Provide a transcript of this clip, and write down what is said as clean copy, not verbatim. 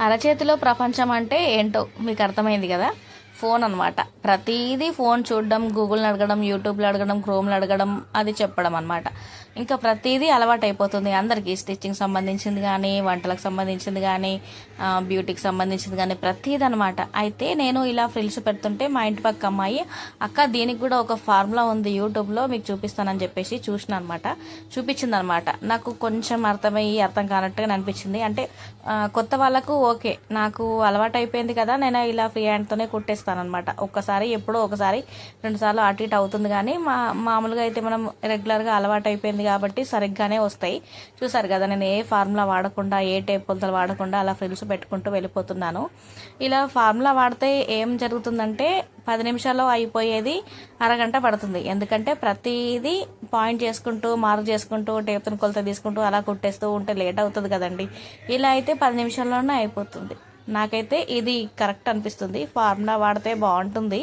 అరచేతిలో ప్రపంచం అంటే ఏంటో మీకు అర్థమైంది కదా. ఫోన్ అనమాట. ప్రతిదీ ఫోన్ చూడడం, గూగుల్ని అడగడం, యూట్యూబ్లో అడగడం, క్రోమ్లో అడగడం, అది చెప్పడం అనమాట. ఇంకా ప్రతిదీ అలవాటు అయిపోతుంది అందరికీ. స్టిచ్చింగ్ సంబంధించింది కానీ, వంటలకు సంబంధించింది కానీ, బ్యూటీకి సంబంధించింది కానీ ప్రతిదీ అనమాట. అయితే నేను ఇలా ఫ్రిల్స్ పెడుతుంటే మా ఇంటి పక్క అమ్మాయి, అక్క దీనికి కూడా ఒక ఫార్ములా ఉంది యూట్యూబ్లో, మీకు చూపిస్తానని చెప్పేసి చూపించింది అనమాట. నాకు కొంచెం అర్థం కానట్టుగా అనిపించింది. అంటే కొత్త వాళ్ళకు ఓకే, నాకు అలవాటు అయిపోయింది కదా, నేను ఇలా ఫ్రీ హ్యాండ్తోనే కుట్టేస్తానమాట. ఒక్కసారి ఎప్పుడో ఒకసారి 2 సార్లు అటు ఇటు అవుతుంది కానీ మామూలుగా అయితే మనం రెగ్యులర్గా అలవాటు అయిపోయింది కాబట్టి సరిగ్గానే వస్తాయి. చూసారు కదా, నేను ఏ ఫార్ములా వాడకుండా, ఏ టేప్ కొలతలు వాడకుండా అలా ఫ్రిల్స్ పెట్టుకుంటూ వెళ్ళిపోతున్నాను. ఇలా ఫార్ములా వాడితే ఏం జరుగుతుందంటే 10 నిమిషాల్లో అయిపోయేది అరగంట పడుతుంది. ఎందుకంటే ప్రతిదీ పాయింట్ చేసుకుంటూ, మార్క్ చేసుకుంటూ, టేప్తో కొలత తీసుకుంటూ అలా కుట్టేస్తూ ఉంటే లేట్ అవుతుంది కదండి. ఇలా అయితే 10 నిమిషాల్లోనే అయిపోతుంది. నాకైతే ఇది కరెక్ట్ అనిపిస్తుంది. ఫార్ములా వాడితే బాగుంటుంది.